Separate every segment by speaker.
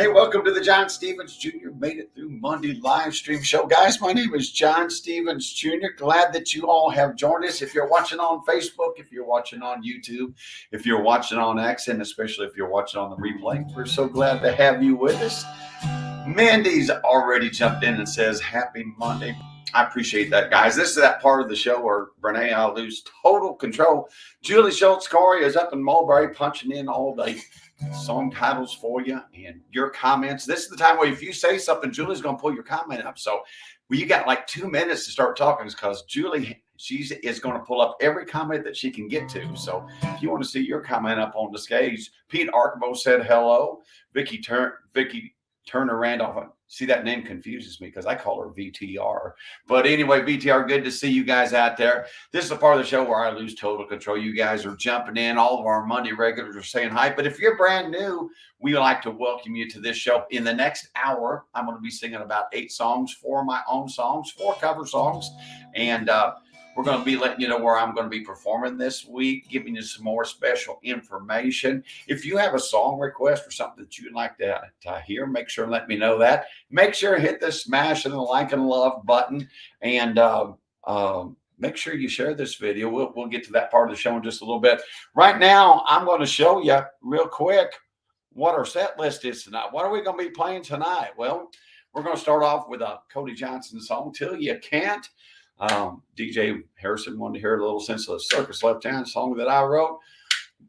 Speaker 1: Hey, welcome to the John Stevens Jr. Made It Through Monday live stream show. Guys, my name is John Stevens Jr. Glad that you all have joined us. If you're watching on Facebook, if you're watching on YouTube, if you're watching on X, and especially if you're watching on the replay, we're so glad to have you with us. Mandy's already jumped in and says, happy Monday. I appreciate that, guys. This is that part of the show where Renee, I lose total control. Julie Schultz Corey is up in Mulberry punching in all day. Song titles for you and your comments. This is the time where if you say something, Julie's going to pull your comment up. So you got like 2 minutes to start talking because Julie, she is going to pull up every comment that she can get to. So if you want to see your comment up on the stage, Pete Archibald said hello. Vicky Turner Randolph. See, that name confuses me because I call her VTR. But anyway, VTR, good to see you guys out there. This is a part of the show where I lose total control. You guys are jumping in. All of our Monday regulars are saying hi. But if you're brand new, we like to welcome you to this show. In the next hour, I'm going to be singing about 8 songs, 4 my own songs, 4 cover songs. And we're going to be letting you know where I'm going to be performing this week, giving you some more special information. If you have a song request or something that you'd like to hear, make sure and let me know that. Make sure and hit the smash and the like and love button. And make sure you share this video. We'll get to that part of the show in just a little bit. Right now, I'm going to show you real quick what our set list is tonight. What are we going to be playing tonight? Well, we're going to start off with a Cody Johnson song, Till You Can't. DJ Harrison wanted to hear a little Senseless Circus Left Hand song that I wrote.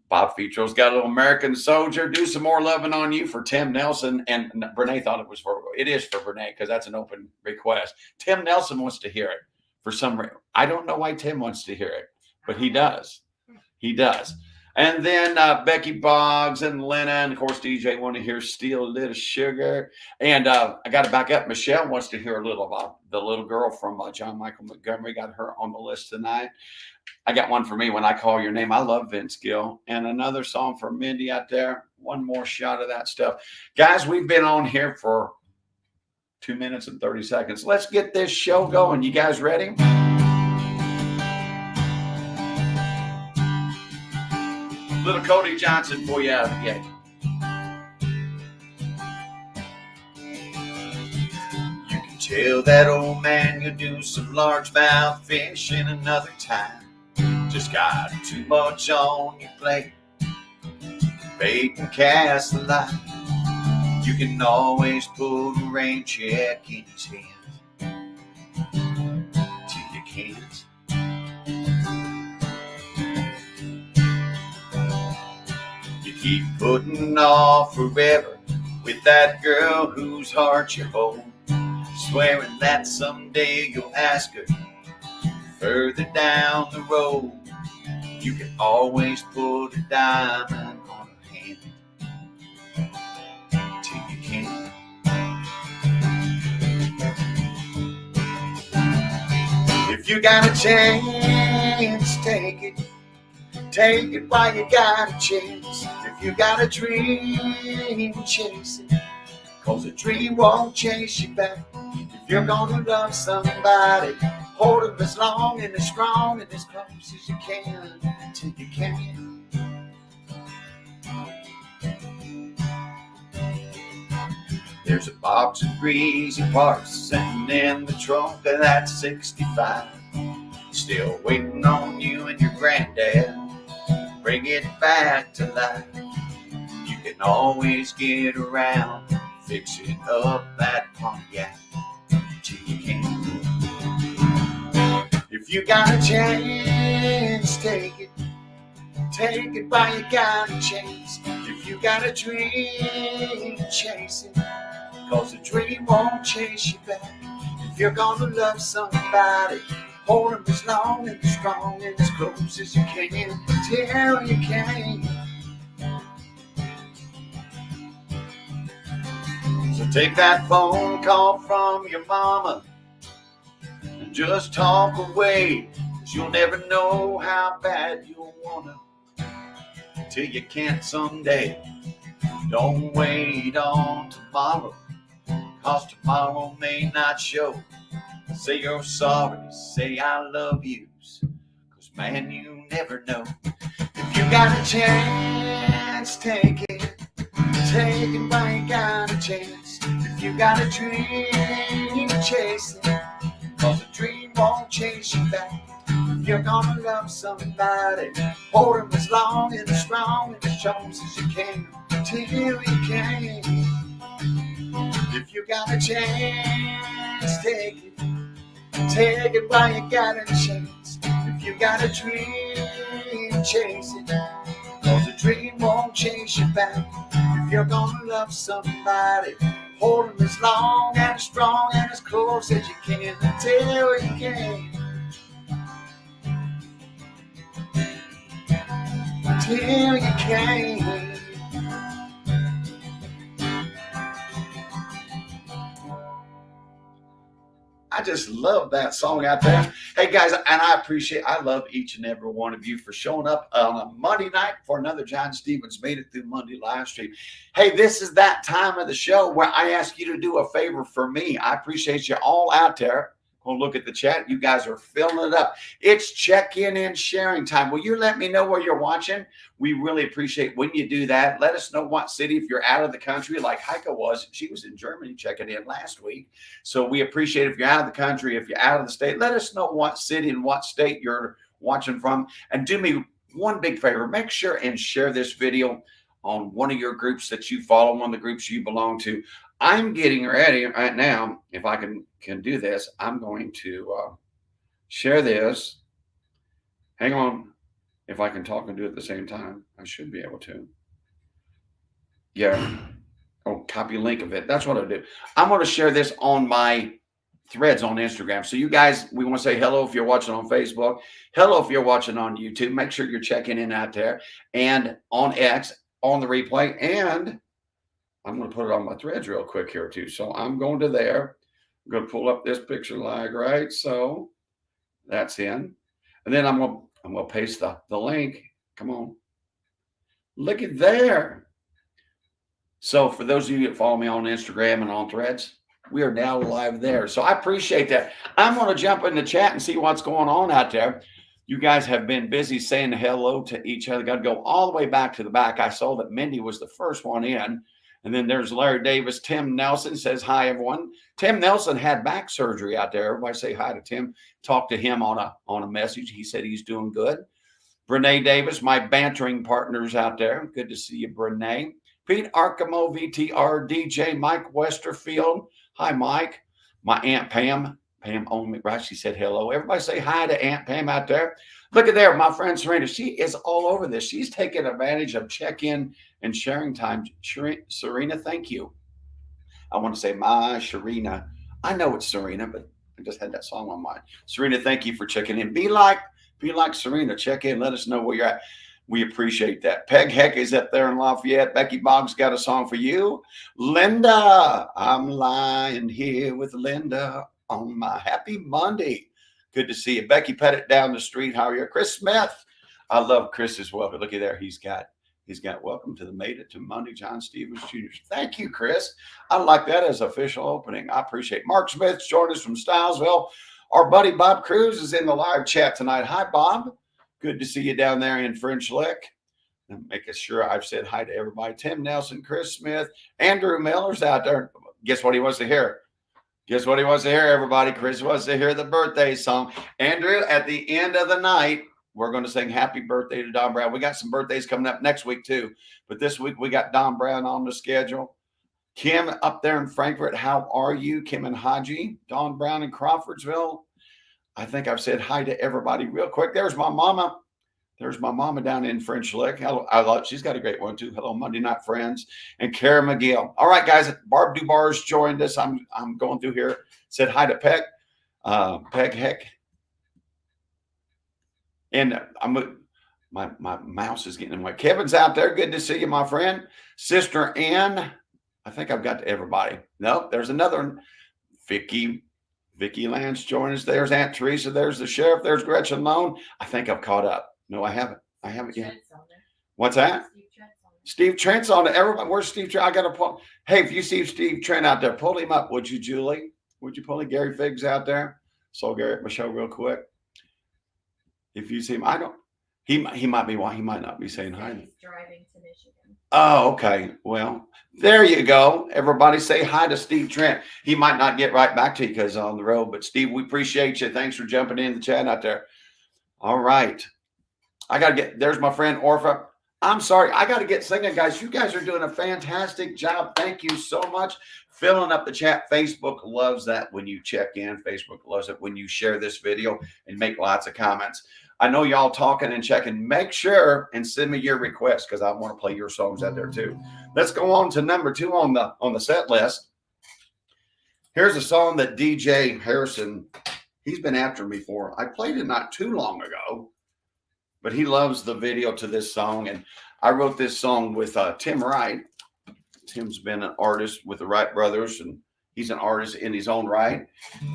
Speaker 1: Bob Fetro's got a little American Soldier. Do Some More Loving on You for Tim Nelson. And Brene thought it is for Brene because that's an open request. Tim Nelson wants to hear it for some reason. I don't know why Tim wants to hear it, but he does. He does. And then Becky Boggs and Lena, and of course, DJ want to hear Steal a Little Sugar. And I got to back up. Michelle wants to hear a little about the little girl from John Michael Montgomery. Got her on the list tonight. I got one for me, When I Call Your Name. I love Vince Gill. And another song for Mindy out there. One more shot of that stuff. Guys, we've been on here for 2 minutes and 30 seconds. Let's get this show going. You guys ready? Little Cody Johnson for you out of the gate. You can tell that old man you'll do some largemouth fishing another time. Just got too much on your plate. Bait and cast the line. You can always put a rain check in his hands. Till you can't. Keep putting off forever with that girl whose heart you hold, swearing that someday you'll ask her further down the road. You can always put a diamond on her hand till you can't. If you got a chance, take it. Take it while you got a chance. If you got a dream, chase it. 'Cause a dream won't chase you back. If you're gonna love somebody, hold them as long and as strong and as close as you can till you can. There's a box of greasy parts sitting in the trunk of that 65. Still waiting on you and your granddad. Bring it back to life. You can always get around fixing up that Pontiac till you can. If you got a chance, take it. Take it while you got a chance. If you got a dream, chase it. 'Cause a dream won't chase you back. If you're gonna love somebody, hold them as long and as strong and as close as you can till you can. So take that phone call from your mama and just talk away, 'cause you'll never know how bad you'll wanna till you can't someday. Don't wait on tomorrow, 'cause tomorrow may not show. Say you're sorry, say I love you, 'cause man, you never know. If you got a chance, take it. Take it while you got a chance. If you got a dream, chase it. Cause a dream won't chase you back. If you're gonna love somebody, hold them as long and as strong and as strong as you can, till you can. If you got a chance, take it. Take it while you got a chance. If you got a dream, chase it. Cause a dream won't chase you back. If you're gonna love somebody, hold them as long and as strong and as close as you can, until you can. Until you can. I just love that song out there. Hey guys, and I love each and every one of you for showing up on a Monday night for another John Stevens Made It Through Monday live stream. Hey, this is that time of the show where I ask you to do a favor for me. I appreciate you all out there. Go look at the chat. You guys are filling it up. It's check-in and sharing time. Will you let me know where you're watching? We really appreciate when you do that. Let us know what city, if you're out of the country, like Heike was. She was in Germany checking in last week. So we appreciate if you're out of the country, if you're out of the state, let us know what city and what state you're watching from. And do me one big favor. Make sure and share this video on one of your groups that you follow, one of the groups you belong to. I'm getting ready right now. If I can do this, I'm going to share this. Hang on. If I can talk and do it at the same time, I should be able to. Yeah. Oh, copy link of it. That's what I do. I'm going to share this on my threads on Instagram. So you guys, we want to say hello if you're watching on Facebook. Hello if you're watching on YouTube. Make sure you're checking in out there. And on X, on the replay. And I'm going to put it on my threads real quick here too. So I'm going to there. I'm going to pull up this picture like right. So that's in. And then I'm going to paste the link. Come on. Look at there. So for those of you that follow me on Instagram and on threads, we are now live there. So I appreciate that. I'm going to jump in the chat and see what's going on out there. You guys have been busy saying hello to each other. Got to go all the way back to the back. I saw that Mindy was the first one in. And then there's Larry Davis. Tim Nelson says, hi, everyone. Tim Nelson had back surgery out there. Everybody say hi to Tim. Talk to him on a message. He said he's doing good. Brene Davis, my bantering partners out there. Good to see you, Brene. Pete Arkamo, VTR, DJ, Mike Westerfield. Hi, Mike. My Aunt Pam. Pam Owen McBride, she said hello. Everybody say hi to Aunt Pam out there. Look at there, my friend Serena. She is all over this. She's taking advantage of check-in and sharing time. Serena, thank you. I want to say my Serena. I know it's Serena, but I just had that song on mine. Serena, thank you for checking in. Be like Serena. Check in. Let us know where you're at. We appreciate that. Peg Heck is up there in Lafayette. Becky Boggs got a song for you. Linda, I'm lying here with Linda on my happy Monday. Good to see you. Becky Pettit down the street. How are you? Chris Smith. I love Chris as well. But look at there. He's got welcome to the Made It to Monday, John Stevens Jr. Thank you, Chris. I like that as official opening. I appreciate it. Mark Smith joined us from Stylesville. Our buddy Bob Cruz is in the live chat tonight. Hi, Bob. Good to see you down there in French Lick. And making sure I've said hi to everybody. Tim Nelson, Chris Smith, Andrew Miller's out there. Guess what he wants to hear? Guess what he wants to hear, everybody? Chris wants to hear the birthday song. Andrew, at the end of the night, we're going to sing happy birthday to Don Brown. We got some birthdays coming up next week, too. But this week, we got Don Brown on the schedule. Kim up there in Frankfurt, how are you? Kim and Haji. Don Brown in Crawfordsville. I think I've said hi to everybody real quick. There's my mama. There's my mama down in French Lick. Hello, she's got a great one, too. Hello, Monday Night Friends. And Kara McGill. All right, guys. Barb Dubar's joined us. I'm going through here. Said hi to Peg. Peg Heck. And my mouse is getting in the way. Kevin's out there. Good to see you, my friend. Sister Ann. I think I've got to everybody. No, there's another one. Vicky Lance joined us. There's Aunt Teresa. There's the sheriff. There's Gretchen Lone. I think I've caught up. No, I haven't. I haven't yet. What's that? Steve Trent's on it. Everybody, where's Steve Trent? I got to pull. Hey, if you see Steve Trent out there, pull him up, would you, Julie? Would you pull him? Gary Figs out there? Saw Gary at my show real quick. If you see him, I don't. He might be why he might not be saying hi.
Speaker 2: He's driving to Michigan.
Speaker 1: Oh, okay. Well, there you go. Everybody say hi to Steve Trent. He might not get right back to you because on the road, but Steve, we appreciate you. Thanks for jumping in the chat out there. All right. I got to get, there's my friend Orpha. I'm sorry. I got to get singing, guys. You guys are doing a fantastic job. Thank you so much. Filling up the chat. Facebook loves that when you check in. Facebook loves it when you share this video and make lots of comments. I know y'all talking and checking. Make sure and send me your requests because I want to play your songs out there too. Let's go on to number 2 on the set list. Here's a song that DJ Harrison, he's been after me for. I played it not too long ago, but he loves the video to this song. And I wrote this song with Tim Wright. Tim's been an artist with the Wright brothers, and he's an artist in his own right.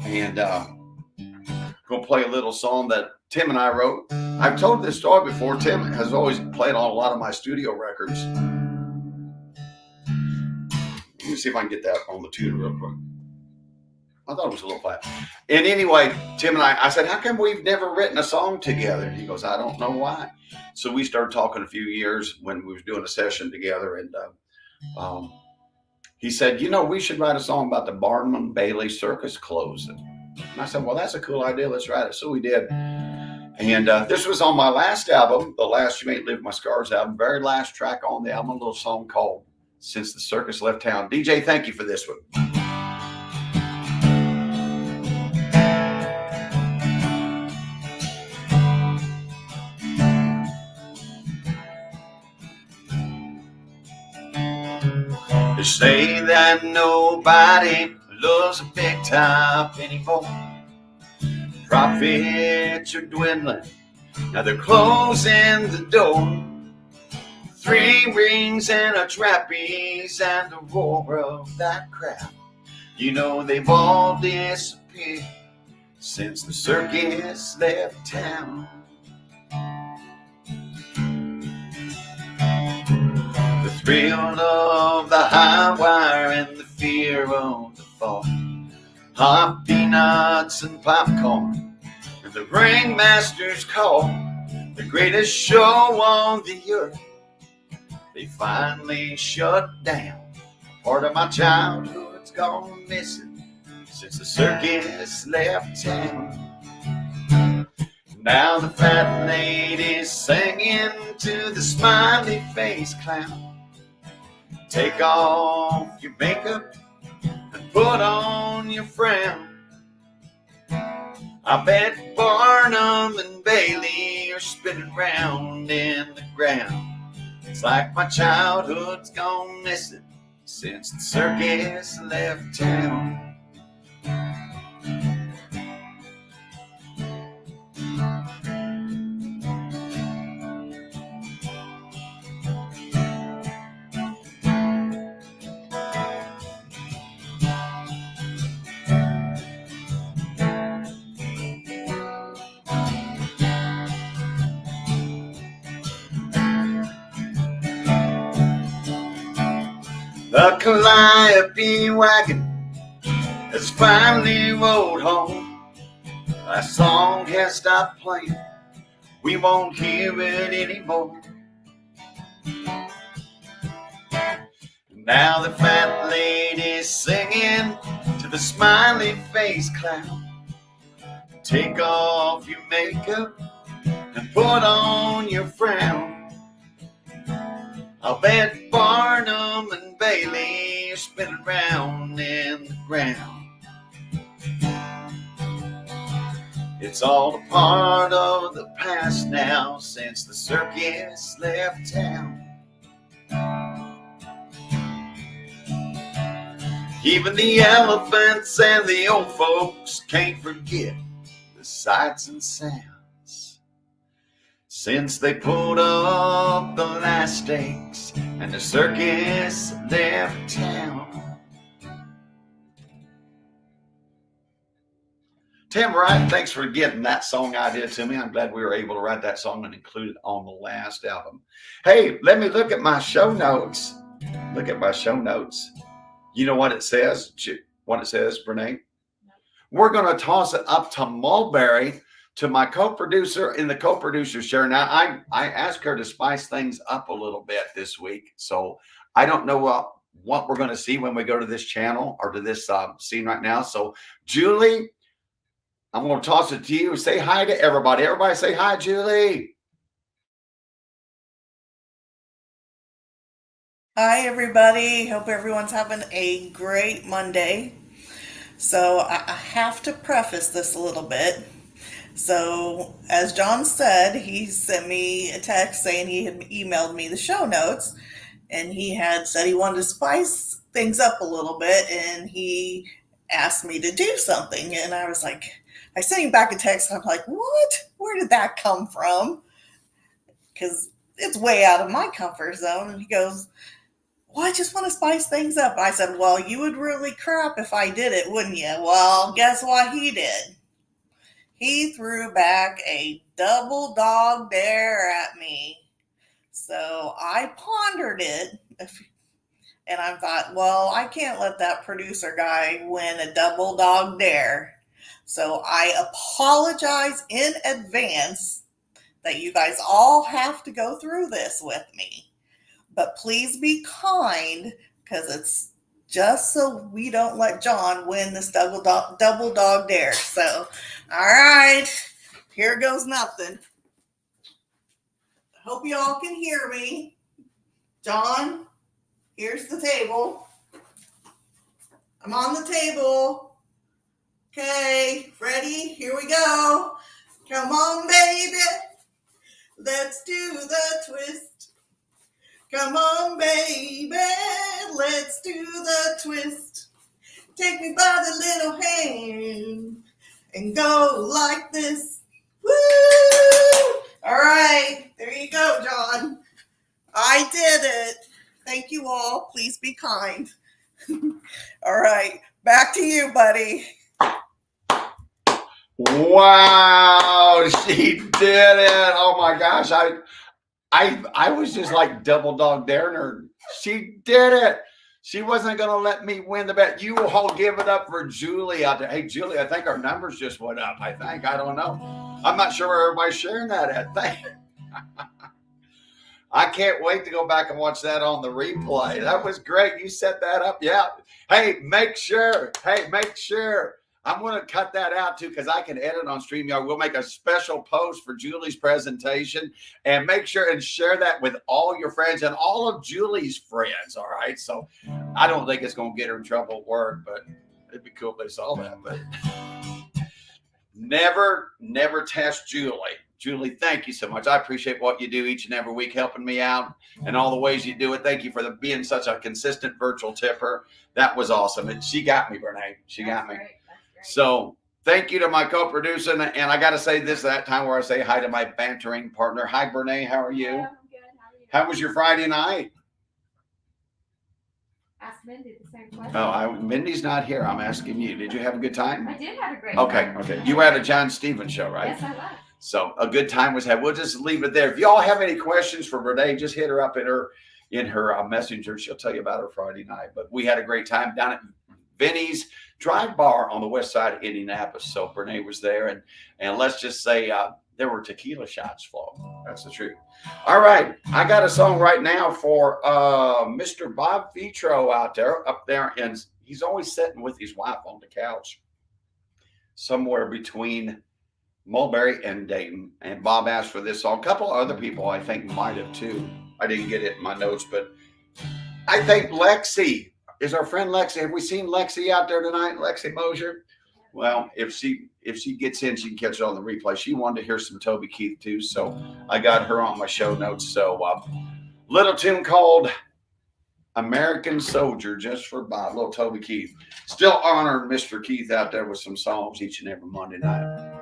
Speaker 1: And gonna play a little song that Tim and I wrote. I've told this story before. Tim has always played on a lot of my studio records. Let me see if I can get that on the tune real quick. I thought it was a little flat. And anyway, Tim and I said, how come we've never written a song together? And he goes, I don't know why. So we started talking a few years when we was doing a session together. And he said, you know, we should write a song about the Barnum Bailey Circus closing. And I said, well, that's a cool idea. Let's write it. So we did. And this was on my last album, the last You Ain't Lived My Scars album, very last track on the album, a little song called Since the Circus Left Town. DJ, thank you for this one. They say that nobody loves a big top anymore. Profits are dwindling, now they're closing the door. 3 rings and a trapeze and the roar of that crowd. You know they've all disappeared since the circus left town. The thrill of the high wire and the fear of the fall. Hot peanuts and popcorn and the ringmaster's call. The greatest show on the earth, they finally shut down. Part of my childhood's gone missing since the circus left town. Now the fat lady's singing to the smiley face clown. Take off your makeup and put on your frown. I bet Barnum and Bailey are spinning round in the ground. It's like my childhood's gone missing since the circus left town. The Calliope wagon has finally rolled home. Our song has stopped playing, we won't hear it anymore. Now the fat lady's singing to the smiley face clown. Take off your makeup and put on your frown. I'll bet Barnum and Bailey are spinning round in the ground. It's all a part of the past now since the circus left town. Even the elephants and the old folks can't forget the sights and sounds since they pulled up the last stakes and the circus left town. Tim Wright, thanks for getting that song idea to me. I'm glad we were able to write that song and include it on the last album. Hey, let me look at my show notes. Look at my show notes. You know what it says? What it says, Brene? We're going to toss it up to Mulberry to my co-producer in the co-producer share. Now, I asked her to spice things up a little bit this week, so I don't know what we're going to see when we go to this channel or to this scene right now. So, Julie, I'm going to toss it to you. Say hi to everybody. Everybody say hi, Julie.
Speaker 2: Hi, everybody. Hope everyone's having a great Monday. So, I have to preface this a little bit. So, as John said, he sent me a text saying he had emailed me the show notes, and he had said he wanted to spice things up a little bit, and he asked me to do something. And I was like, I sent him back a text, and I'm like, what? Where did that come from? Because it's way out of my comfort zone. And he goes, well, I just want to spice things up. I said, well, you would really crap if I did it, wouldn't you? Well, guess what he did? He threw back a double dog dare at me. So I pondered it, and I thought, well, I can't let that producer guy win a double dog dare. So I apologize in advance that you guys all have to go through this with me. But please be kind, because it's just so we don't let John win this double dog dare. So, all right, here goes nothing. Hope you all can hear me. John, here's the table. I'm on the table. Okay, ready? Here we go. Come on, baby. Let's do the twist. Come on, baby, let's do the twist. Take me by the little hand and go like this. Woo! All right, there you go, John. I did it. Thank you all. Please be kind. All right, back to you, buddy.
Speaker 1: Wow, she did it. Oh my gosh. I was just like double dog daring her. She did it. She wasn't going to let me win the bet. You all give it up for Julie out there. Hey, Julie, I think our numbers just went up. I don't know. I'm not sure where everybody's sharing that at. I can't wait to go back and watch that on the replay. That was great. You set that up. Yeah. Hey, make sure. I'm going to cut that out too, because I can edit on StreamYard. We'll make a special post for Julie's presentation, and make sure and share that with all your friends and all of Julie's friends. All right. So I don't think it's going to get her in trouble at work, but it'd be cool if they saw that. But never test Julie. Julie, thank you so much. I appreciate what you do each and every week, helping me out and all the ways you do it. Thank you for being such a consistent virtual tipper. That was awesome. And she got me, Brene. She got me. Great. So thank you to my co-producer. And I got to say this that time where I say hi to my bantering partner. Hi, Brene. How are you?
Speaker 3: Hello, I'm good. How are you?
Speaker 1: How was your Friday night?
Speaker 3: Ask Mindy the same question.
Speaker 1: Oh, Mindy's not here. I'm asking you. Did you have a good time?
Speaker 3: I did have a great time.
Speaker 1: Okay. You were at a John Stevens show, right?
Speaker 3: Yes, I was.
Speaker 1: So a good time was had. We'll just leave it there. If y'all have any questions for Brene, just hit her up in her messenger. She'll tell you about her Friday night. But we had a great time down at Vinny's Drive Bar on the west side of Indianapolis. So Brene was there, and let's just say there were tequila shots flowing. That's the truth. All right, I got a song right now for Mr. Bob Vitro up there, and he's always sitting with his wife on the couch somewhere between Mulberry and Dayton. And Bob asked for this song. A couple other people I think might have too. I didn't get it in my notes, but I think Lexi is our friend Lexi. Have we seen Lexi out there tonight? Lexi Mosier? Well, if she gets in, she can catch it on the replay. She wanted to hear some Toby Keith too, so I got her on my show notes. So little tune called American Soldier, just for Bob, little Toby Keith. Still honoring Mr. Keith out there with some songs each and every Monday night.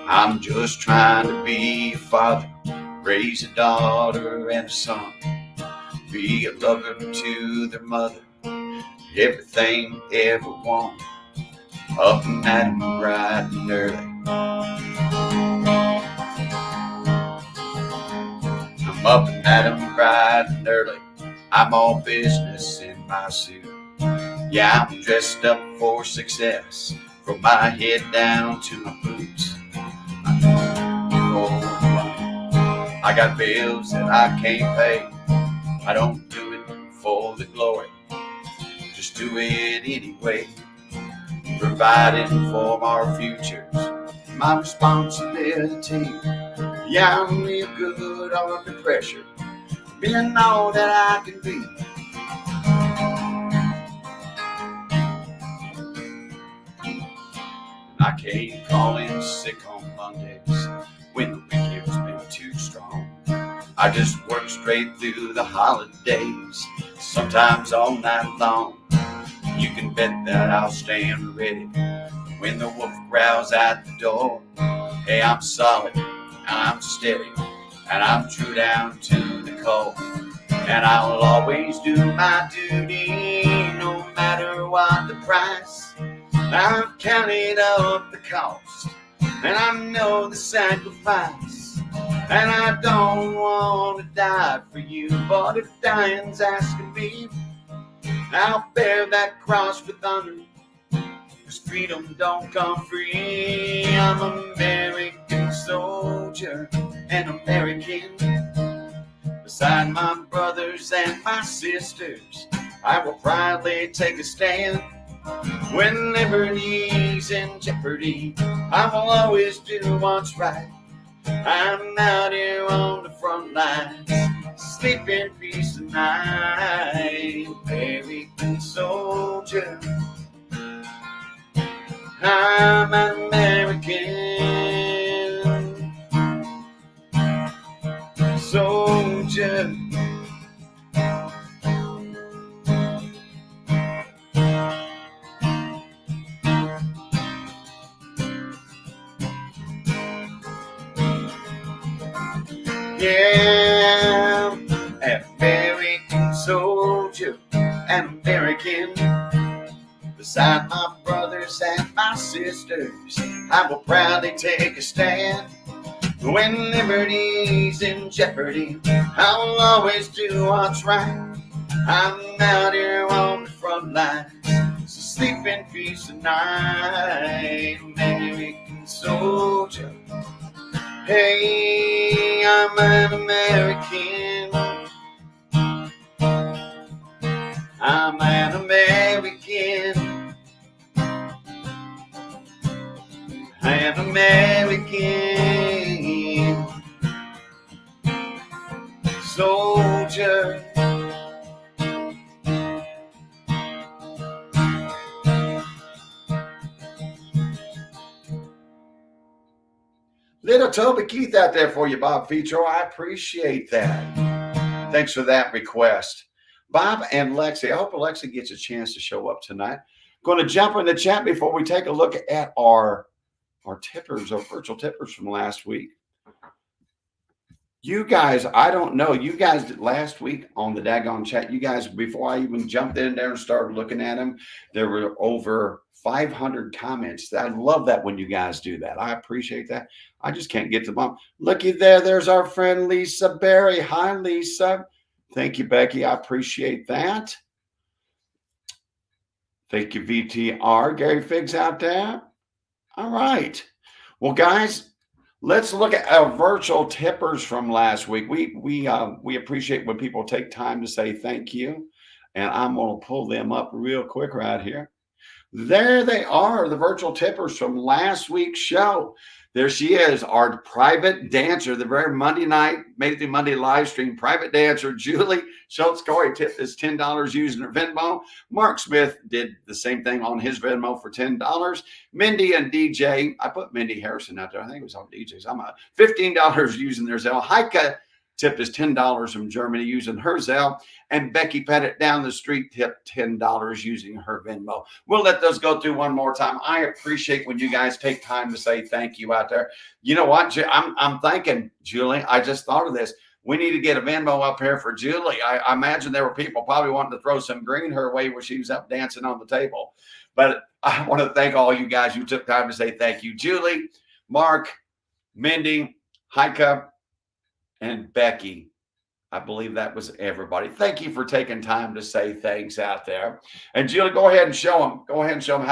Speaker 1: I'm just trying to be a father, raise a daughter and a son, be a lover to their mother, everything they ever want, up and at 'em bright and early. I'm up and at 'em bright and early, I'm all business in my suit. Yeah, I'm dressed up for success, from my head down to my boots. I got bills that I can't pay. I don't do it for the glory, just do it anyway. Providing for our futures, my responsibility. Yeah, I'm real good under pressure, being all that I can be. I can't call in sick on Mondays when the weekend's been too strong. I just work straight through the holidays, sometimes all night long. You can bet that I'll stand ready when the wolf growls at the door. Hey, I'm solid, I'm steady, and I'm true down to the core. And I'll always do my duty, no matter what the price. I've counted up the cost, and I know the sacrifice. And I don't want to die for you, but if dying's asking me, I'll bear that cross with honor, 'cause freedom don't come free. I'm an American soldier, an American. Beside my brothers and my sisters, I will proudly take a stand. When liberty's in jeopardy, I will always do what's right. I'm out here on the front lines, sleep in peace tonight. American soldier, I'm an American soldier. Yeah, an American soldier, an American. Beside my brothers and my sisters, I will proudly take a stand. When liberty's in jeopardy, I will always do what's right. I'm out here on the front lines, so sleep in peace tonight. American soldier, hey, I'm an American. I'm an American. An American soldier. Little Toby Keith out there for you, Bob Fetro. I appreciate that. Thanks for that request. Bob and Lexi, I hope Alexa gets a chance to show up tonight. Going to jump in the chat before we take a look at our tippers, our virtual tippers from last week. You guys, I don't know. You guys did last week on the daggone chat. You guys, before I even jumped in there and started looking at them, there were over 500 comments. I love that when you guys do that. I appreciate that. I just can't get to them. Looky there. There's our friend Lisa Berry. Hi, Lisa. Thank you, Becky. I appreciate that. Thank you, VTR. Gary Figs out there. All right. Well, guys, let's look at our virtual tippers from last week. We appreciate when people take time to say thank you, and I'm going to pull them up real quick right here. There they are, the virtual tippers from last week's show. There she is, our private dancer, the very Monday night, made it through Monday live stream, private dancer, Julie Schultz Corey tipped us $10 using her Venmo. Mark Smith did the same thing on his Venmo for $10. Mindy and DJ, I put Mindy Harrison out there. I think it was on DJ's. I'm at $15 using their Zelle. Heike tipped us $10 from Germany using her Zelle. And Becky Pettit down the street tipped $10 using her Venmo. We'll let those go through one more time. I appreciate when you guys take time to say thank you out there. You know what? I'm thinking, Julie, I just thought of this. We need to get a Venmo up here for Julie. I imagine there were people probably wanting to throw some green her way where she was up dancing on the table. But I want to thank all you guys who took time to say thank you. Julie, Mark, Mindy, Heike, and Becky. I believe that was everybody. Thank you for taking time to say thanks out there. And Julie, go ahead and show them. Go ahead and show them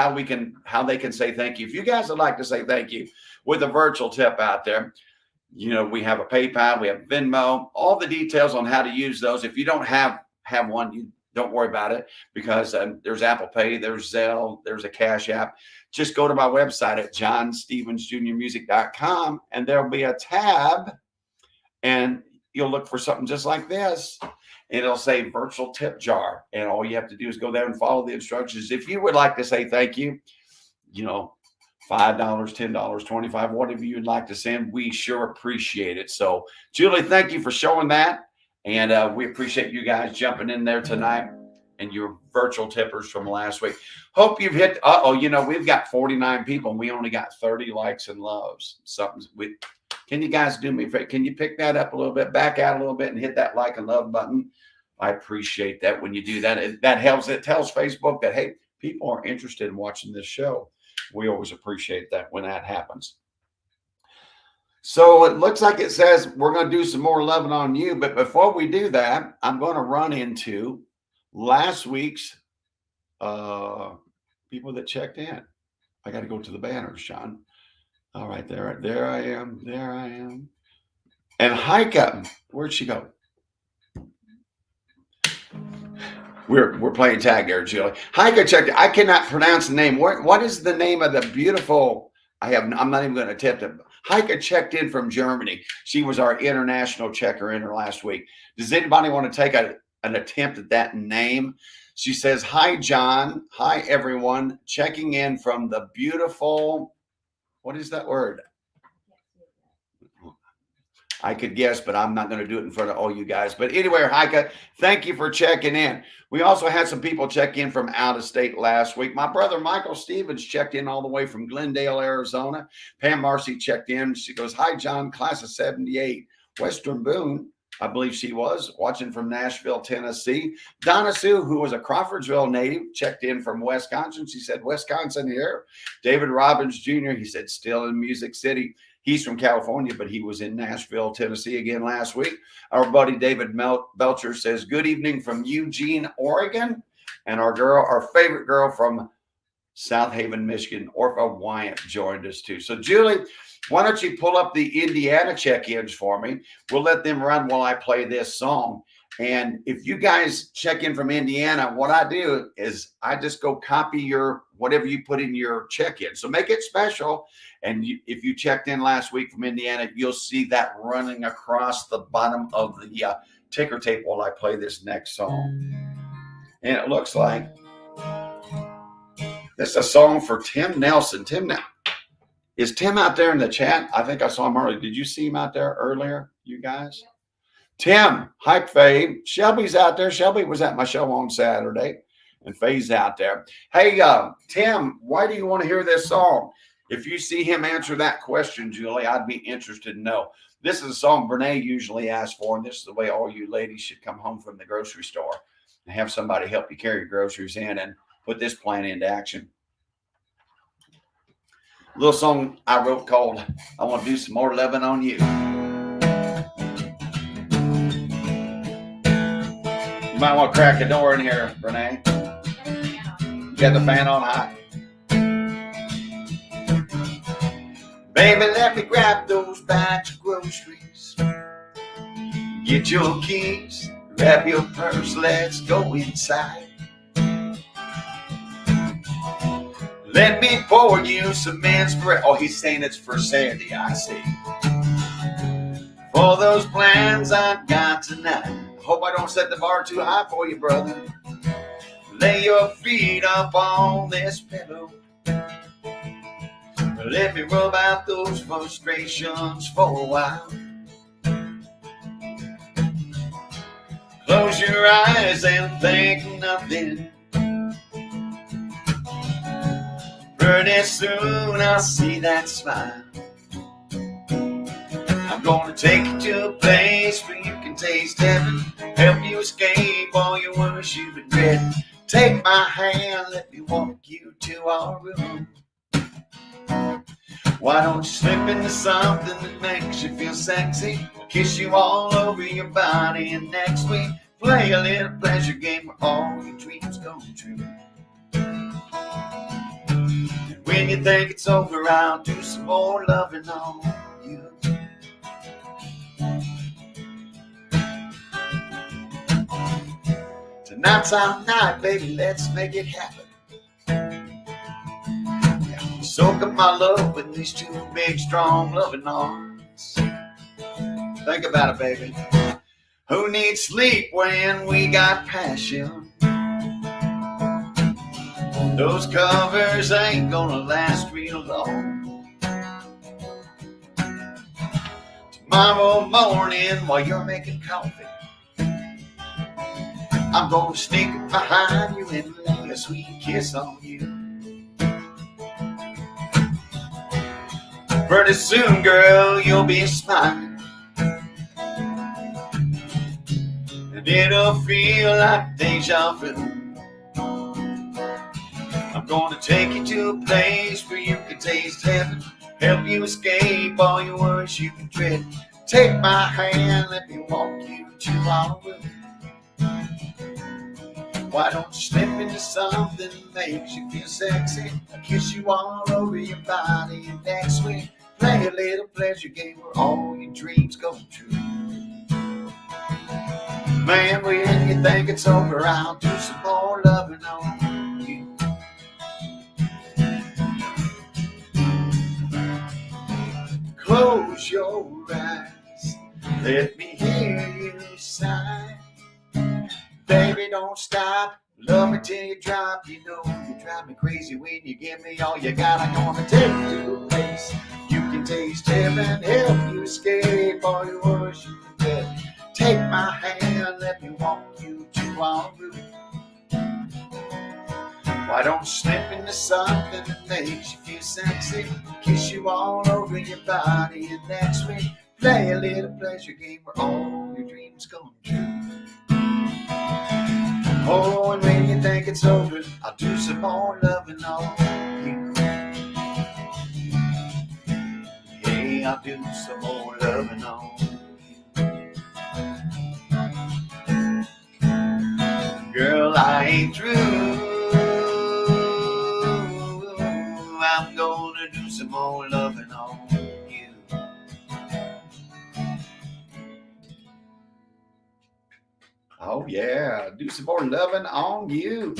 Speaker 1: how they can say thank you. If you guys would like to say thank you with a virtual tip out there, we have a PayPal, we have Venmo, all the details on how to use those. If you don't have one, you don't worry about it, because there's Apple Pay, there's Zelle, there's a Cash App. Just go to my website at JohnStevensJrMusic.com, and there'll be a tab, and you'll look for something just like this. It'll say virtual tip jar. And all you have to do is go there and follow the instructions. If you would like to say thank you, $5, $10, $25, whatever you'd like to send, we sure appreciate it. So, Julie, thank you for showing that. And we appreciate you guys jumping in there tonight and your virtual tippers from last week. Hope you've hit, we've got 49 people and we only got 30 likes and loves. Can you guys do me a favor? Can you pick that up a little bit, back out a little bit, and hit that like and love button? I appreciate that when you do that. That helps. It tells Facebook that, hey, people are interested in watching this show. We always appreciate that when that happens. So it looks like it says we're going to do some more loving on you. But before we do that, I'm going to run into last week's people that checked in. I got to go to the banners, John. All right, there I am. And Heike, where'd she go? We're playing tag there, Julie. Heike checked. I cannot pronounce the name. What is the name of the beautiful? I'm not even going to attempt it. Heike checked in from Germany. She was our international checker in her last week. Does anybody want to take an attempt at that name? She says, "Hi, John. Hi, everyone. Checking in from the beautiful." What is that word? I could guess, but I'm not going to do it in front of all you guys. But anyway, Heike, thank you for checking in. We also had some people check in from out of state last week. My brother Michael Stevens checked in all the way from Glendale, Arizona. Pam Marcy checked in. She goes, "Hi, John, class of 78. Western Boone," I believe she was, watching from Nashville, Tennessee. Donna Sue, who was a Crawfordsville native, checked in from Wisconsin. She said, "Wisconsin here." David Robbins Jr., he said, "Still in Music City." He's from California, but he was in Nashville, Tennessee again last week. Our buddy David Belcher says, "Good evening from Eugene, Oregon." And our favorite girl from South Haven, Michigan, Orpha Wyant, joined us too. So, Julie, why don't you pull up the Indiana check-ins for me? We'll let them run while I play this song. And if you guys check in from Indiana, what I do is I just go copy whatever you put in your check-in. So make it special. And if you checked in last week from Indiana, you'll see that running across the bottom of the ticker tape while I play this next song. And it looks like this is a song for Tim Nelson. Is Tim out there in the chat? I think I saw him earlier. Did you see him out there earlier, you guys? Tim, hi, Faye. Shelby's out there. Shelby was at my show on Saturday, and Faye's out there. Hey, Tim, why do you want to hear this song? If you see him answer that question, Julie, I'd be interested to know. This is a song Brene usually asks for, and this is the way all you ladies should come home from the grocery store and have somebody help you carry your groceries in and put this plan into action. A little song I wrote called "I Want to Do Some More Loving on You." You might want to crack the door in here, Brene. You got the fan on high. Baby, let me grab those bags of groceries. Get your keys, grab your purse, let's go inside. Let me pour you some inspiration. Oh, he's saying it's for Sandy, I see. For those plans I've got tonight. Hope I don't set the bar too high for you, brother. Lay your feet up on this pillow. Let me rub out those frustrations for a while. Close your eyes and think nothing. Pretty soon I'll see that smile. I'm gonna take you to a place where you can taste heaven. Help you escape all your worries you regret. Take my hand, let me walk you to our room. Why don't you slip into something that makes you feel sexy? kiss you all over your body, and next week play a little pleasure game where all your dreams come true. And when you think it's over, I'll do some more loving on you. Tonight's our night, baby, let's make it happen. Soak up my love with these two big, strong, loving arms. Think about it, baby. Who needs sleep when we got passion? Those covers ain't gonna last real long. Tomorrow morning, while you're making coffee, I'm gonna sneak behind you and lay a sweet kiss on you. Pretty soon, girl, you'll be smiling, and it'll feel like deja vu. I'm gonna take you to a place where you can taste heaven, help you escape all your worries you can dread. Take my hand, let me walk you to our room. Why don't you slip into something that makes you feel sexy? I'll kiss you all over your body, and next week play a little pleasure game where all your dreams come true. Man, when you think it's over, I'll do some more loving on you. Close your eyes, let me hear you sigh. Baby, don't stop, love me till you drop. You know you drive me crazy when you give me all you got. I'm gonna take you to a place you can taste heaven, help you escape all your worries you can get. Take my hand, let me walk you to our room. Why don't you slip into something that makes you feel sexy? Kiss you all over your body, and next week play a little pleasure game where all your dreams come true. Oh, and when you think it's over, I'll do some more loving on you. Hey, I'll do some more loving on you. Girl, I ain't through. I'm gonna do some more loving on you. Oh, yeah. Do some more loving on you.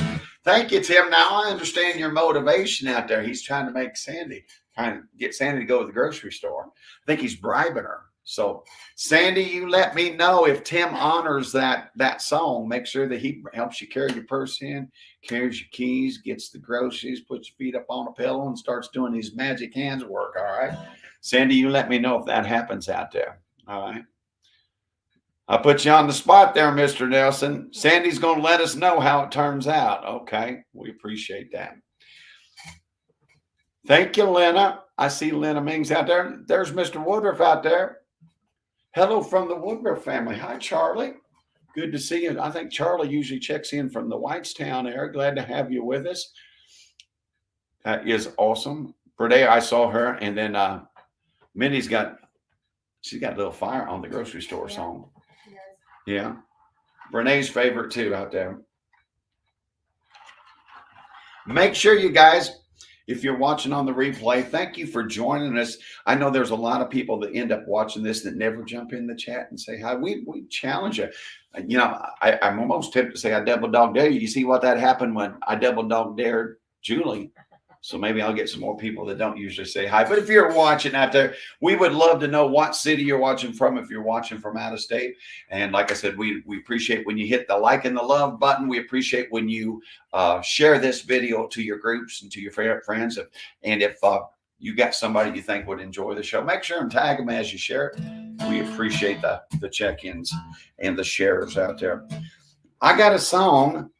Speaker 1: Thank you, Tim. Now I understand your motivation out there. He's trying to make Sandy, trying to get Sandy to go to the grocery store. I think he's bribing her. So, Sandy, you let me know if Tim honors that song. Make sure that he helps you carry your purse in, carries your keys, gets the groceries, puts your feet up on a pillow, and starts doing his magic hands work. All right. Sandy, you let me know if that happens out there. All right. I put you on the spot there, Mr. Nelson. Sandy's going to let us know how it turns out. Okay. We appreciate that. Thank you, Lena. I see Lena Mings out there. There's Mr. Woodruff out there. Hello from the Woodruff family. Hi, Charlie. Good to see you. I think Charlie usually checks in from the Whitestown area. Glad to have you with us. That is awesome. Today I saw her, and then Minnie's she's got a little fire on the grocery store song. Yeah. Renee's favorite too out there. Make sure you guys, if you're watching on the replay, thank you for joining us. I know there's a lot of people that end up watching this that never jump in the chat and say hi. We challenge you. You know, I'm almost tempted to say I double dog dare you. You see what that happened when I double dog dared Julie. So maybe I'll get some more people that don't usually say hi. But if you're watching out there, we would love to know what city you're watching from, if you're watching from out of state. And like I said, we appreciate when you hit the like and the love button. We appreciate when you share this video to your groups and to your friends. And if you got somebody you think would enjoy the show, make sure and tag them as you share it. We appreciate the check-ins and the shares out there. I got a song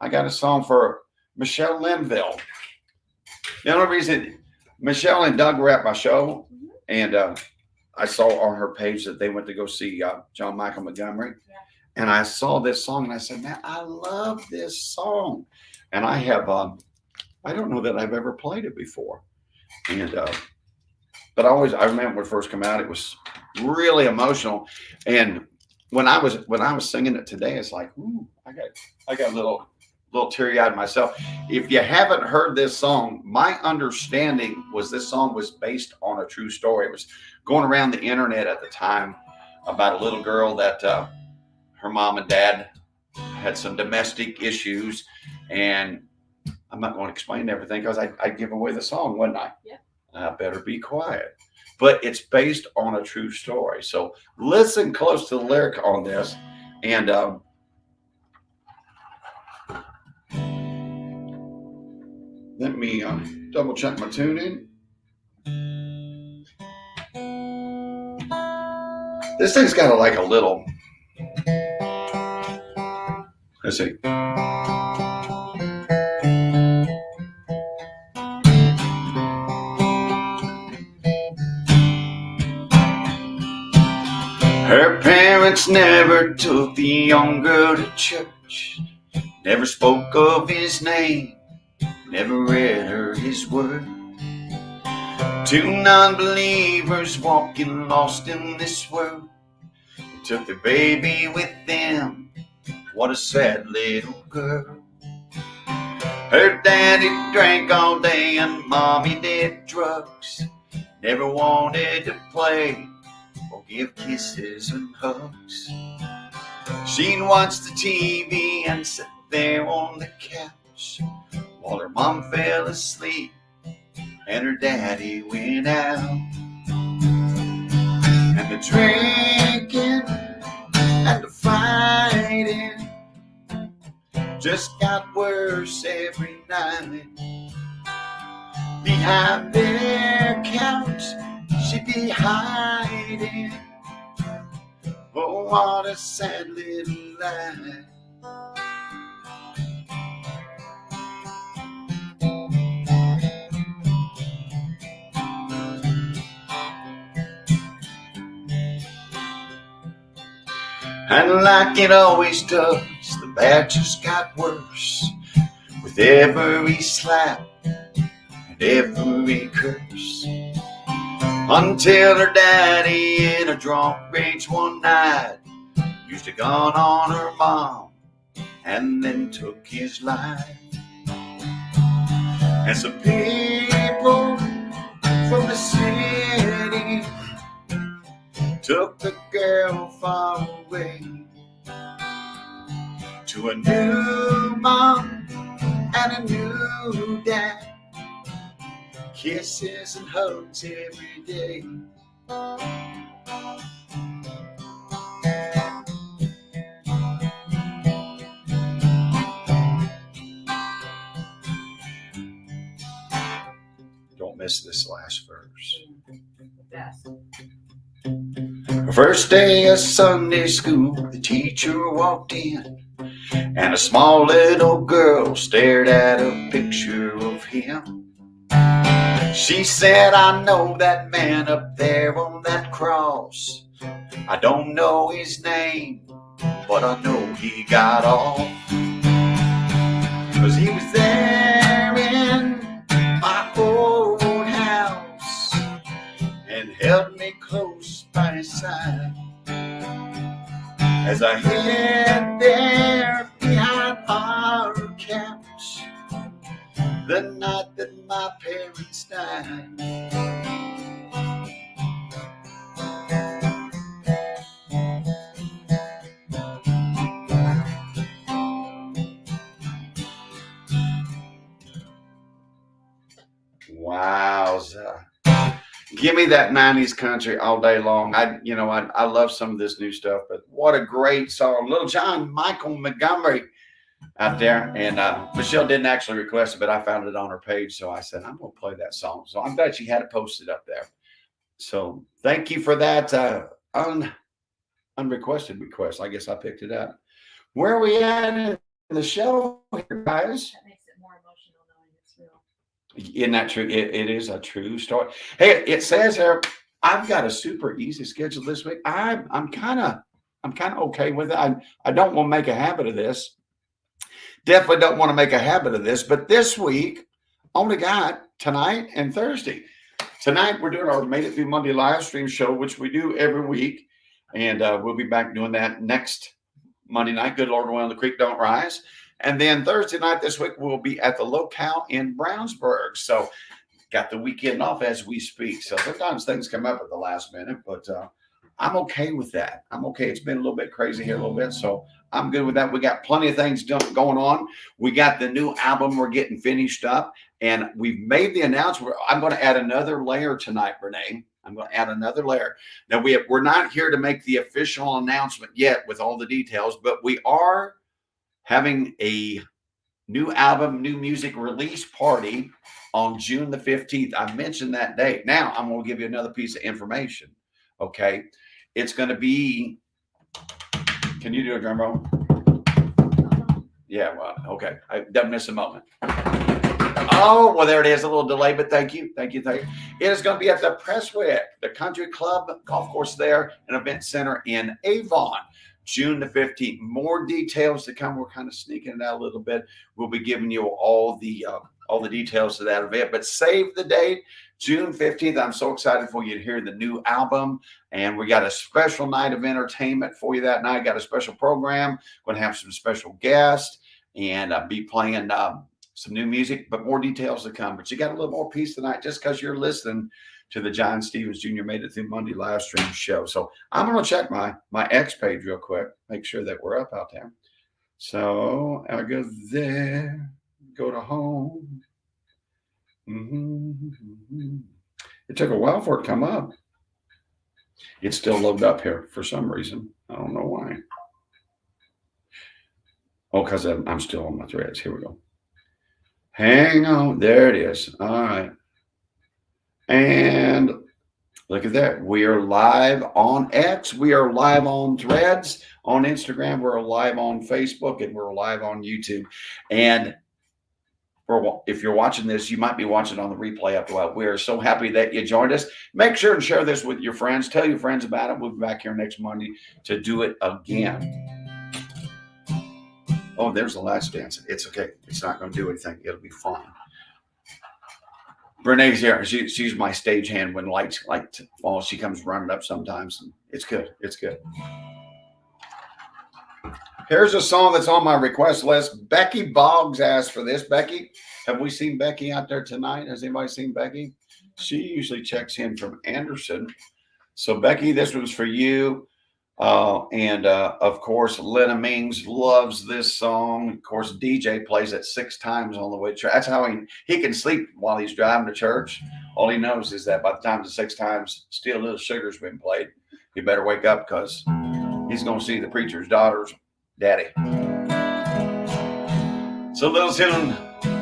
Speaker 1: for Michelle Linville. The only reason Michelle and Doug were at my show, and I saw on her page that they went to go see John Michael Montgomery, and I saw this song, and I said, man, I love this song. And I have, I don't know that I've ever played it before. And But I remember when it first came out, it was really emotional. And when I was singing it today, it's like, ooh, I got a little teary eyed myself. If you haven't heard this song, my understanding was this song was based on a true story. It was going around the internet at the time about a little girl that her mom and dad had some domestic issues, and I'm not going to explain everything because I'd give away the song, wouldn't I?
Speaker 3: Yeah.
Speaker 1: I better be quiet. But it's based on a true story. So listen close to the lyric on this. And let me double check my tuning. This thing's got like a little, let's see. Her parents never took the young girl to church, never spoke of his name, never read her his word. Two non-believers walking lost in this world. They took their baby with them. What a sad little girl. Her daddy drank all day and mommy did drugs. Never wanted to play or give kisses and hugs. She'd watch the TV and sit there on the couch while her mom fell asleep and her daddy went out. And the drinking and the fighting just got worse every night. Behind their couch she'd be hiding. Oh, what a sad little life. And like it always does, the bad just got worse with every slap and every curse. Until her daddy in a drunk rage one night used a gun on her mom and then took his life. And some people from the city took the girl far away to a new mom and a new dad. Kisses and hugs every day. Don't miss this last verse.
Speaker 3: Best.
Speaker 1: First day of Sunday school, the teacher walked in, and a small little girl stared at a picture of him. She said, I know that man up there on that cross. I don't know his name, but I know he got off. 'Cause he was there in my old house and held me close by his side as I hid there behind our couch the night that my parents died. Wowza. Give me that 90s country all day long. I love some of this new stuff, but what a great song. Little John Michael Montgomery out there. And Michelle didn't actually request it, but I found it on her page. So I said, I'm going to play that song. So I'm glad she had it posted up there. So thank you for that unrequested request. I guess I picked it up. Where are we at in the show here, guys?
Speaker 3: That makes it more emotional knowing it's real.
Speaker 1: Isn't that true? It is a true story. Hey, it says here, I've got a super easy schedule this week. I'm kind of okay with it. I don't want to make a habit of this. Definitely don't want to make a habit of this. But this week, only got tonight and Thursday. tonight we're doing our Made It Through Monday live stream show, which we do every week. And we'll be back doing that next Monday night. Good Lord, willing, the creek don't rise. And then Thursday night this week, we'll be at the locale in Brownsburg. So got the weekend off as we speak. So sometimes things come up at the last minute, but I'm okay with that. I'm okay. It's been a little bit crazy here a little bit, so I'm good with that. We got plenty of things going on. We got the new album we're getting finished up, and we've made the announcement. I'm going to add another layer tonight, Renee. I'm going to add another layer. Now, we're not here to make the official announcement yet with all the details, but we are having a new album, new music release party on June the 15th. I mentioned that date. Now, I'm going to give you another piece of information, okay? It's going to be, can you do a drum roll? Yeah, well, okay. I didn't miss a moment. Oh, well, there it is. A little delay, but thank you. Thank you. Thank you. It is going to be at the Presswick, the Country Club Golf Course there, an event center in Avon, June the 15th. More details to come. We're kind of sneaking it out a little bit. We'll be giving you all the details of that event, but save the date, June 15th. I'm so excited for you to hear the new album, and we got a special night of entertainment for you that night. Got a special program. Going to have some special guests and be playing some new music, but more details to come. But you got a little more peace tonight just because you're listening to the John Stevens Jr. Made It Through Monday live stream show. So I'm going to check my X page real quick, make sure that we're up out there. So I'll go there, go to home. It took a while for it to come up. It's still loaded up here for some reason. I don't know why. Oh, because I'm still on my threads. Here we go. Hang on. There it is. All right. And look at that. We are live on X. We are live on Threads. On Instagram, we're live on Facebook, and we're live on YouTube. And if you're watching this, you might be watching on the replay after a while. We are so happy that you joined us. Make sure and share this with your friends. Tell your friends about it. We'll be back here next Monday to do it again. Oh, there's the last dance. It's okay. It's not going to do anything. It'll be fine. Renee's here. She's my stagehand when lights like fall. She comes running up sometimes. And it's good. It's good. Here's a song that's on my request list. Becky Boggs asked for this. Becky, have we seen Becky out there tonight? Has anybody seen Becky? She usually checks in from Anderson. So, Becky, this was for you. Of course, Lena Mings loves this song. Of course, DJ plays it 6 times on the way to church. That's how he can sleep while he's driving to church. All he knows is that by the time the 6 times Still Little Sugar's been played, he better wake up because he's going to see the preacher's daughter's daddy. So, little tune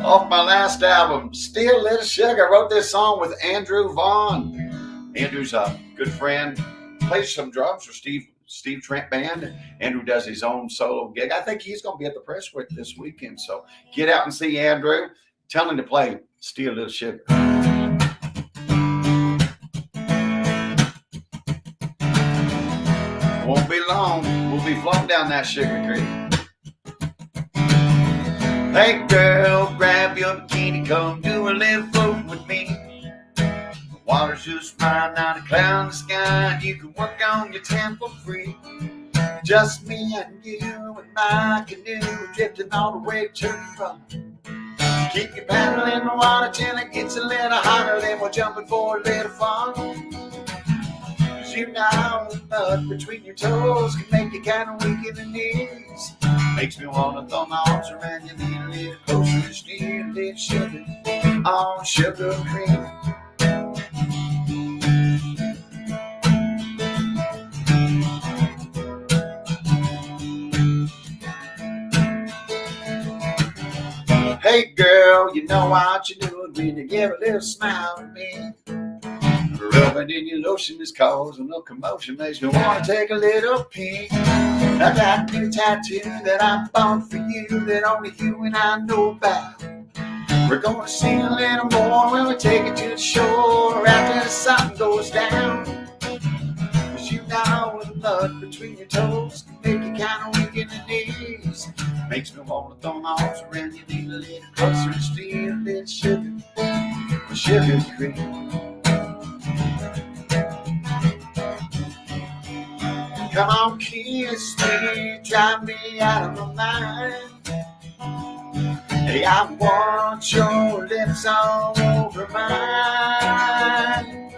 Speaker 1: off my last album, Still Little Sugar. I wrote this song with Andrew Vaughn. Andrew's a good friend. Plays some drums for Steve Trent Band. Andrew does his own solo gig. I think he's going to be at the Presswick this weekend. So get out and see Andrew. Tell him to play Still Little Sugar. Won't be long. We'll be floating down that sugar creek. Hey girl, grab your bikini, come do a little floating with me. The water's just right, not a cloud in the sky. You can work on your tan for free. Just me and you and my canoe, drifting all the way to the front. Keep your paddle in the water till it gets a little hotter, then we're jumping for a little fun. Cause you know the mud between your toes can make you kind of weak in the knees. Makes me want to throw my arms around you, lean a little closer to Still Little Sugar on sugar cream. Hey girl, you know what you doing when you give a little smile at me. Rubbing in your lotion is causing no commotion, makes me want to take a little peek. I got a new tattoo that I bought for you that only you and I know about. We're gonna sing a little more when we take it to the shore after the sun goes down. Cause you know the mud between your toes can make you kind of weak in the knees. Makes me want to throw my arms around you, need a little closer to Still Little Sugar, sugar cream. Come on, kiss me, drive me out of my mind. Hey, I want your lips all over mine.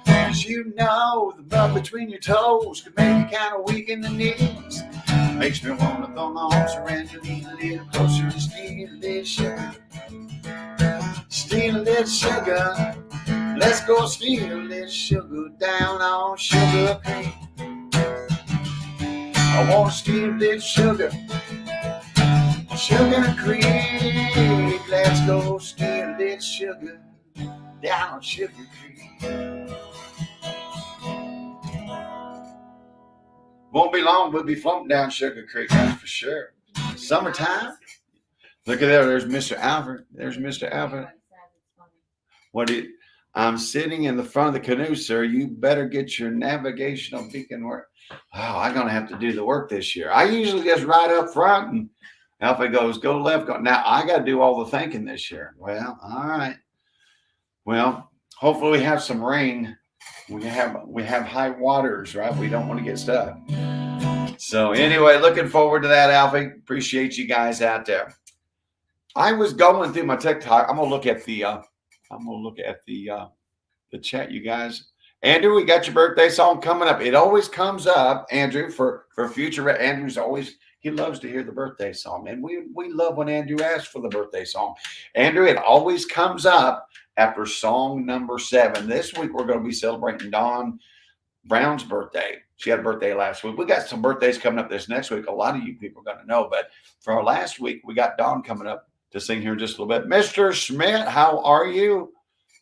Speaker 1: 'Cause you know the blood between your toes could make you kind of weak in the knees. Makes me want to throw my arms around you, lean a little closer and steal a little sugar. Steal a little sugar. Let's go steal a little sugar down on Sugar Creek. I want to steal a little sugar. Sugar Creek. Let's go steal a little sugar down on Sugar Creek. Won't be long, we'll be floating down Sugar Creek, that's for sure. Summertime. Look at there, there's Mr. Albert. There's Mr. Albert. What do you, I'm sitting in the front of the canoe, sir. You better get your navigational beacon work. Oh, I'm going to have to do the work this year. I usually just ride up front and Alpha goes, go left. Go. Now I got to do all the thinking this year. Well, all right. Well, hopefully we have some rain. We have high waters, right? We don't want to get stuck. So anyway, looking forward to that, Alfie. Appreciate you guys out there. I was going through my TikTok. I'm gonna look at the chat, you guys. Andrew, we got your birthday song coming up. It always comes up, Andrew, for future. Andrew's always, he loves to hear the birthday song, and we love when Andrew asks for the birthday song. Andrew, it always comes up after song number 7. This week we're going to be celebrating Dawn Brown's birthday. She had a birthday last week. We got some birthdays coming up this next week. A lot of you people are going to know, but for our last week, we got Dawn coming up to sing here in just a little bit. Mr. Schmidt, how are you?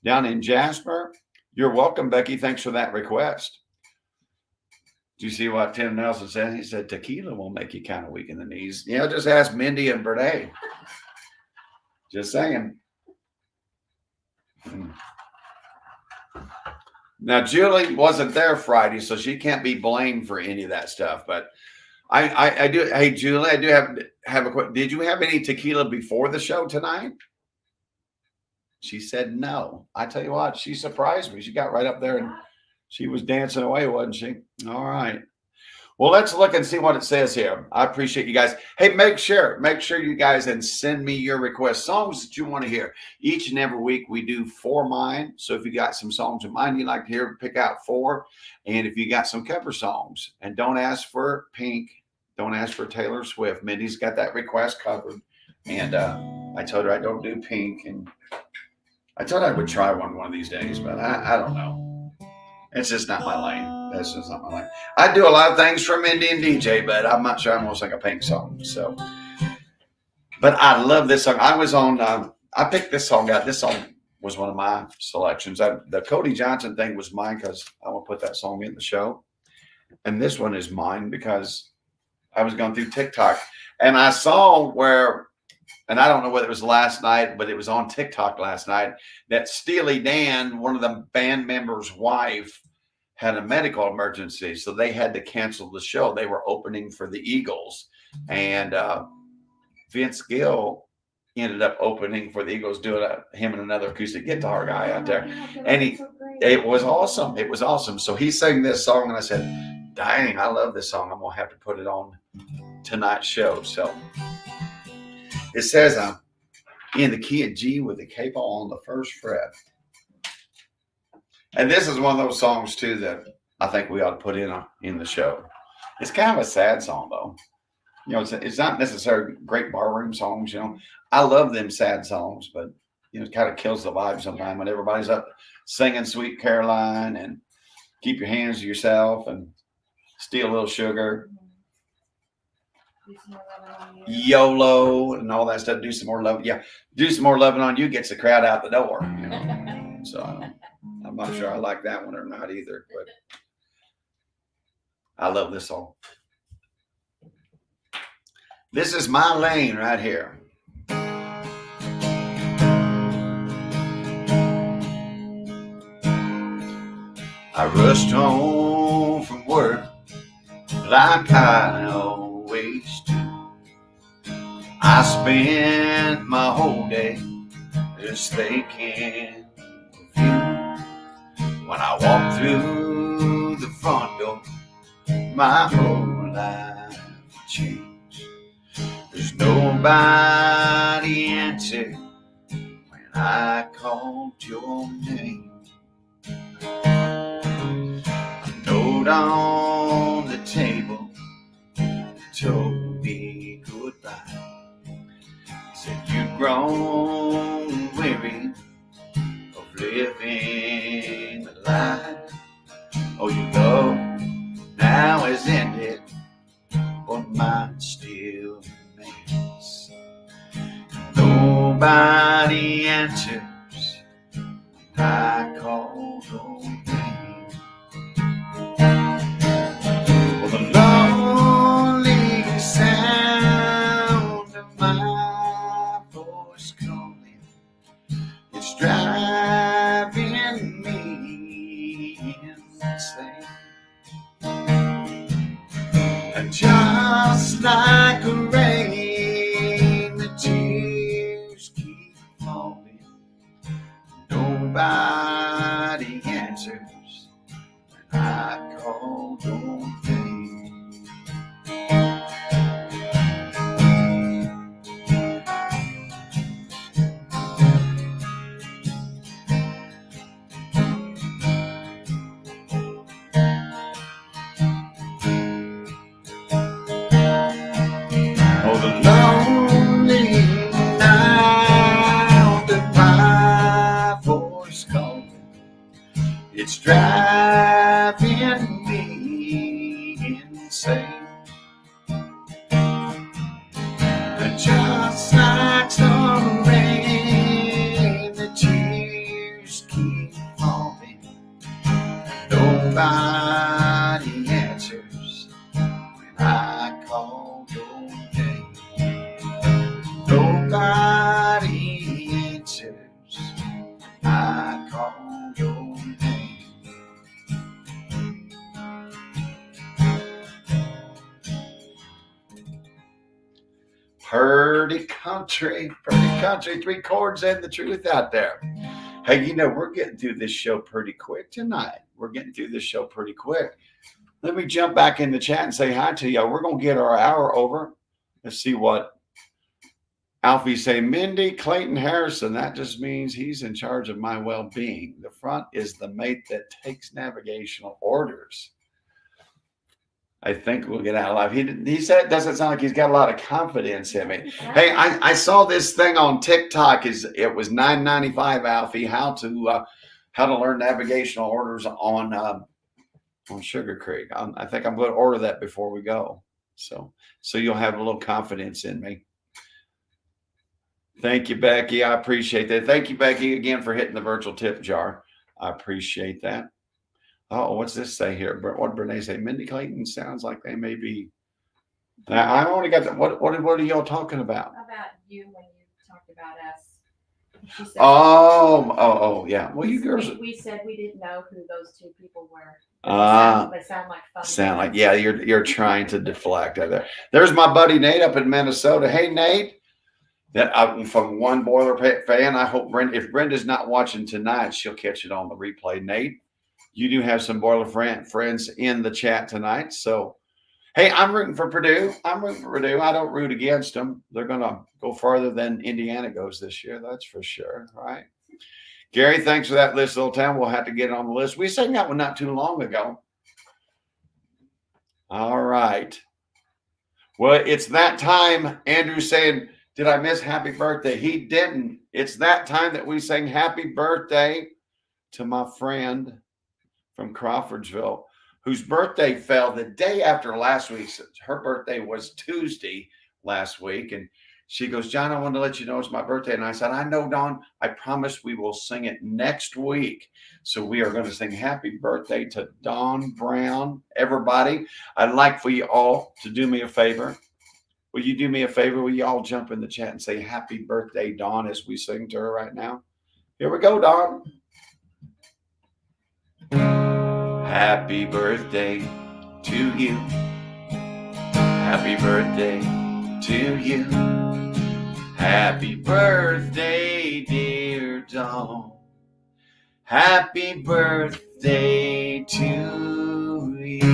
Speaker 1: Down in Jasper. You're welcome, Becky. Thanks for that request. Do you see what Tim Nelson said? He said, tequila will make you kind of weak in the knees. Yeah, just ask Mindy and Bernay. Just saying. Now, Julie wasn't there Friday, so she can't be blamed for any of that stuff. But I do. Hey, Julie, I do have a question. Did you have any tequila before the show tonight? She said no. I tell you what, she surprised me. She got right up there and she was dancing away, wasn't she? All right. Well, let's look and see what it says here. I appreciate you guys. Hey, make sure you guys and send me your request songs that you want to hear. Each and every week we do 4 mine. So if you got some songs of mine you'd like to hear, pick out 4. And if you got some cover songs, and don't ask for Pink, don't ask for Taylor Swift. Mindy's got that request covered. And I told her I don't do Pink, and I told her I would try one of these days, but I don't know. It's just not my lane. That's just not my lane. I do a lot of things for Mindy and DJ, but I'm not sure I'm going to sing a Pink song. So, but I love this song. I was on, I picked this song out. This song was one of my selections. The Cody Johnson thing was mine because I want to put that song in the show. And this one is mine because I was going through TikTok and I saw where, and I don't know whether it was last night, but it was on TikTok last night, that Steely Dan, one of the band members' wife, had a medical emergency. So they had to cancel the show. They were opening for the Eagles. And Vince Gill ended up opening for the Eagles, doing him and another acoustic guitar guy out there. And it was awesome. It was awesome. So he sang this song, and I said, dang, I love this song. I'm going to have to put it on tonight's show. So it says, in the key of G with the capo on the first fret. And this is one of those songs, too, that I think we ought to put in the show. It's kind of a sad song, though. You know, it's not necessarily great barroom songs, you know. I love them sad songs, but, you know, it kind of kills the vibe sometimes when everybody's up singing Sweet Caroline and Keep Your Hands to Yourself and Steal a Little Sugar. YOLO and all that stuff. Do some more love. Yeah, do some more loving on you gets the crowd out the door. You know, so I'm not sure I like that one or not either. But I love this song. This is my lane right here. I rushed home from work like I always do. I spent my whole day just thinking of you. When I walk through the front door, my whole life changed. There's nobody answered when I called your name. A note on the table told me goodbye. Said you'd grown weary of living the life. Oh, your love now has ended, but mine still remains. Nobody answers when I call your name. Well, the lonely sound of my voice calling, it's driving me insane. And just like a rain, the tears keep falling. Nobody answers when I call your name. Oh, the lonely night that my voice calling, it's driving me insane. And just like some rain, the tears keep falling. Nobody answers when I call your name. Nobody answers when I call your name. Pretty country, 3 chords and the truth out there. Hey, you know, we're getting through this show pretty quick tonight. Let me jump back in the chat and say hi to y'all. We're going to get our hour over. Let's see what Alfie say. Mindy Clayton Harrison. That just means he's in charge of my well-being. The front is the mate that takes navigational orders. I think we'll get out alive. He said it doesn't sound like he's got a lot of confidence in me. Hey, I saw this thing on TikTok. It was $9.95, Alfie, how to learn navigational orders on Sugar Creek. I think I'm going to order that before we go. So you'll have a little confidence in me. Thank you, Becky. I appreciate that. Thank you, Becky, again for hitting the virtual tip jar. I appreciate that. Oh, what's this say here? What did Brene say? Mindy Clayton sounds like they may be. I only got that. What are y'all talking about?
Speaker 3: About you when you talked about us. She said,
Speaker 1: oh, yeah. Well, you girls.
Speaker 3: We said we didn't know who those 2 people were. They sound like fun.
Speaker 1: Yeah. You're trying to deflect out there. There's my buddy Nate up in Minnesota. Hey, Nate. From One Boiler fan. I hope if Brenda's not watching tonight, she'll catch it on the replay. Nate, you do have some Boiler friends in the chat tonight. So, hey, I'm rooting for Purdue. I don't root against them. They're going to go farther than Indiana goes this year. That's for sure. Right. Gary, thanks for that list, Little Town. We'll have to get it on the list. We sang that one not too long ago. All right. Well, it's that time. Andrew's saying, did I miss happy birthday? He didn't. It's that time that we sang happy birthday to my friend from Crawfordsville, whose birthday fell the day after last week's. Her birthday was Tuesday last week. And she goes, John, I wanted to let you know it's my birthday. And I said, I know, Dawn. I promise we will sing it next week. So we are going to sing happy birthday to Dawn Brown. Everybody, I'd like for you all to do me a favor. Will you do me a favor? Will you all jump in the chat and say happy birthday, Dawn, as we sing to her right now? Here we go, Dawn. Happy birthday to you. Happy birthday to you. Happy birthday, dear Dawn. Happy birthday birthday to you.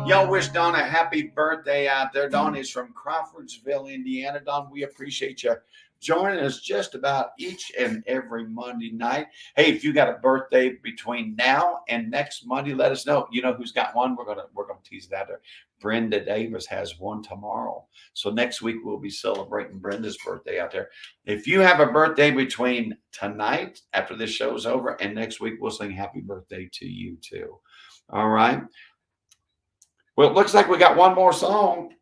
Speaker 1: Y'all wish Dawn a happy birthday out there. Dawn is from Crawfordsville, Indiana. Dawn, we appreciate you joining us just about each and every Monday night. Hey, if you got a birthday between now and next Monday, let us know. You know who's got one? We're gonna tease it out there. Brenda Davis has one tomorrow. So next week we'll be celebrating Brenda's birthday out there. If you have a birthday between tonight, after this show's over, and next week, we'll sing happy birthday to you too. All right. Well, it looks like we got one more song.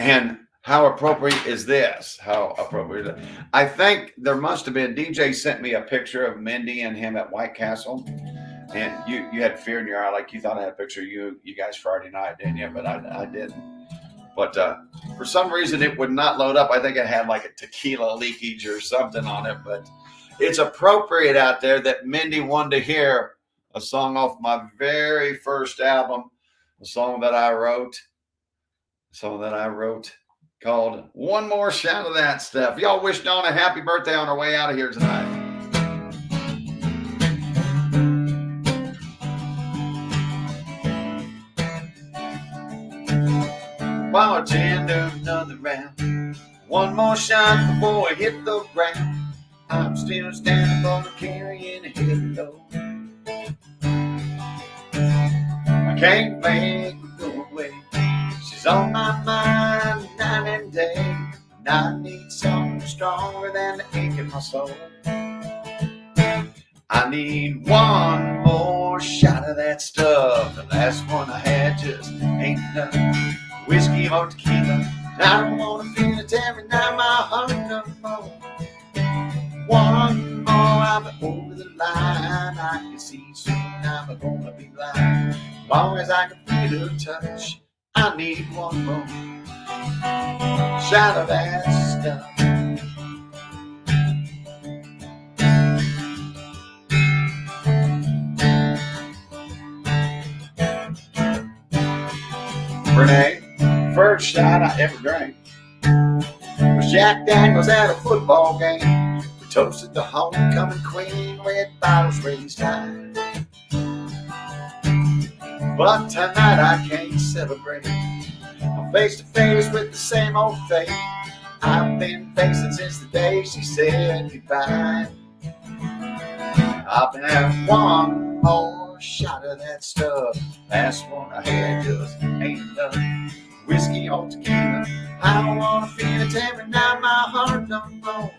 Speaker 1: And how appropriate is this? How appropriate. I think there must have been, DJ sent me a picture of Mindy and him at White Castle. And you had fear in your eye, like you thought I had a picture of you guys Friday night, didn't you? But I didn't. But for some reason, it would not load up. I think it had like a tequila leakage or something on it. But it's appropriate out there that Mindy wanted to hear a song off my very first album, a song that I wrote called One More Shot of That Stuff. Y'all wish Dawn a happy birthday on her way out of here tonight. Bartender, another round. One more shot before I hit the ground. I'm still standing over carrying a heavy load. I can't make her go away. She's on my mind night and day. And I need something stronger than the ache in my soul. I need one more shot of that stuff. The last one I had just ain't enough. Whiskey or tequila, and I don't want to feel it every night my heart no more. One more, I'll be over the line. I can see soon I'm gonna be blind. As long as I can feel her touch, I need one more shot of that stuff. Renee, first shot I ever drank was Jack Daniels at a football game. We toasted the homecoming queen, red bottles raised high. But tonight I can't celebrate. I'm face to face with the same old fate I've been facing since the day she said goodbye. I've been having one more shot of that stuff. Last one I had just ain't enough. Whiskey or tequila, I don't want to feel it every night my heart no more.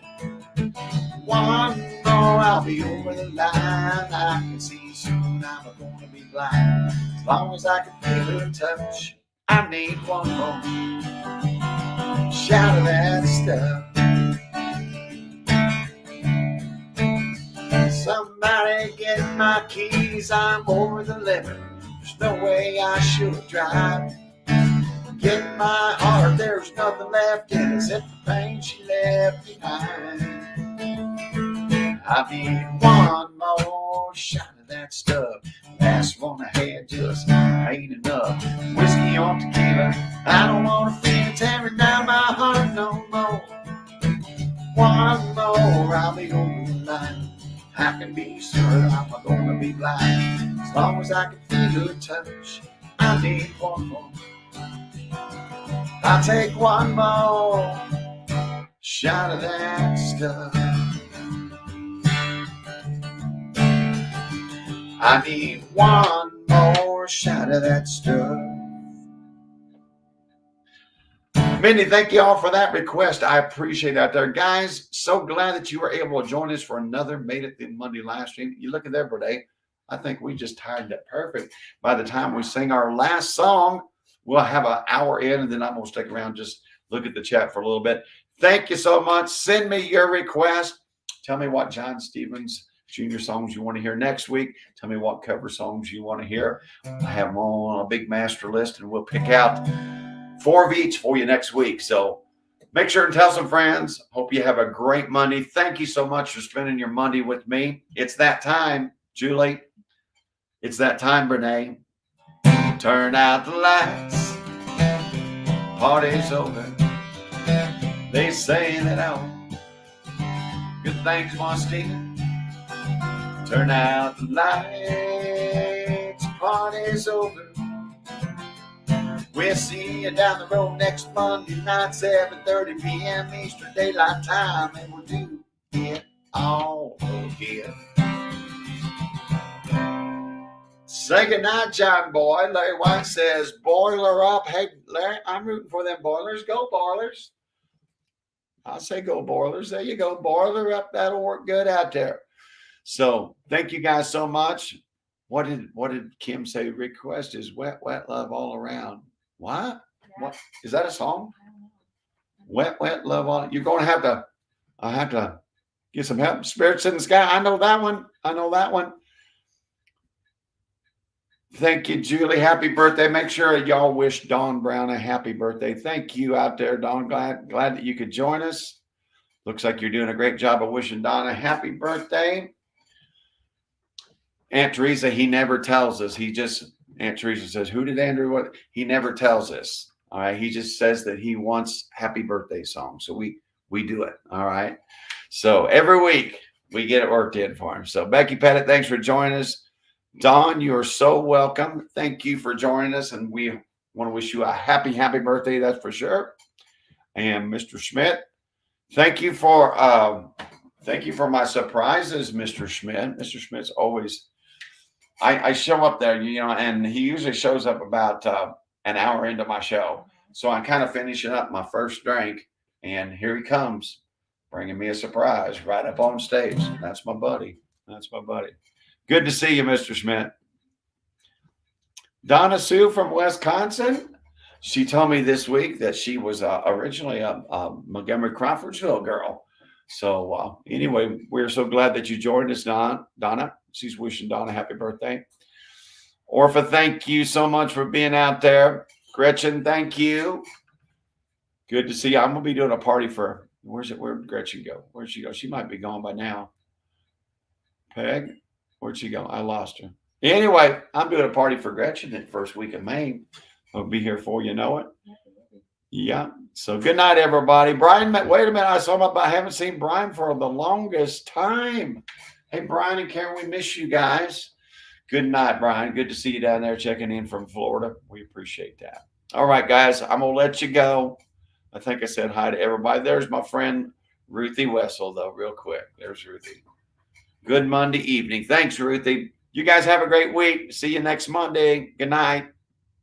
Speaker 1: One more, I'll be over the line. I can see soon I'm gonna be blind. As long as I can feel her touch, I need one more shot of that stuff. Somebody get my keys, I'm over the limit. There's no way I should drive. Get my heart, there's nothing left in it except the pain she left behind. I need one more shot of that stuff. Last one I had just ain't enough. Whiskey or tequila, I don't want to feel it every night my heart no more. One more, I'll be over the line. I can be sure I'm not gonna be blind. As long as I can feel her touch, I need one more. I'll take one more shot of that stuff. I need one more shot of that stuff. Mindy, thank you all for that request. I appreciate that there. Guys, so glad that you were able to join us for another Made It Through Monday live stream. You look at that today. I think we just timed it perfect. By the time we sing our last song, we'll have an hour in, and then I'm going to stick around, just look at the chat for a little bit. Thank you so much. Send me your request. Tell me what John Stevens Jr. songs you want to hear next week. Tell me what cover songs you want to hear. I have them all on a big master list, and we'll pick out 4 of each for you next week. So make sure and tell some friends. Hope you have a great Monday. Thank you so much for spending your Monday with me. It's that time, Julie. It's that time, Renee. Turn out the lights. Party's over. They say that all good things must end. Turn out the lights, party's over. We'll see you down the road next Monday night, 7:30 p.m. Eastern Daylight Time, and we'll do it all again. Say goodnight, John Boy. Larry White says, boiler up. Hey, Larry, I'm rooting for them Boilers. Go, Boilers. I say go, Boilers. There you go. Boiler up. That'll work good out there. So thank you guys so much. What did Kim say? Request is wet, wet love all around. What?
Speaker 3: Yeah.
Speaker 1: What? Is that a song?
Speaker 3: I don't know.
Speaker 1: Wet, wet love all. You're going to have to, I have to get some help. Spirits in the Sky. I know that one. I know that one. Thank you, Julie. Happy birthday. Make sure y'all wish Dawn Brown a happy birthday. Thank you out there, Dawn. Glad that you could join us. Looks like you're doing a great job of wishing Dawn a happy birthday. Aunt Teresa, he never tells us. Aunt Teresa says, who did Andrew what? He never tells us. All right. He just says that he wants happy birthday songs. So we do it. All right. So every week we get it worked in for him. So Becky Pettit, thanks for joining us. Dawn, you are so welcome. Thank you for joining us. And we want to wish you a happy birthday. That's for sure. And Mr. Schmidt, thank you for my surprises, Mr. Schmidt. Mr. Schmidt's always, I show up there, and he usually shows up about an hour into my show. So I'm kind of finishing up my first drink, and here he comes, bringing me a surprise right up on stage. That's my buddy. Good to see you, Mr. Schmidt. Donna Sue from Wisconsin. She told me this week that she was originally a Montgomery Crawfordsville girl. So anyway, we're so glad that you joined us, Donna. She's wishing Donna happy birthday. Orpha, thank you so much for being out there. Gretchen, thank you. Good to see you. I'm going to be doing a party for, where'd Gretchen go? Where'd she go? She might be gone by now. Peg, where'd she go? I lost her. Anyway, I'm doing a party for Gretchen the first week of May. I'll be here for you know it. Yeah. So good night, everybody. Brian, wait a minute. I haven't seen Brian for the longest time. Hey, Brian and Karen, we miss you guys. Good night, Brian. Good to see you down there checking in from Florida. We appreciate that. All right, guys, I'm going to let you go. I think I said hi to everybody. There's my friend Ruthie Wessel, though, real quick. There's Ruthie. Good Monday evening. Thanks, Ruthie. You guys have a great week. See you next Monday. Good night.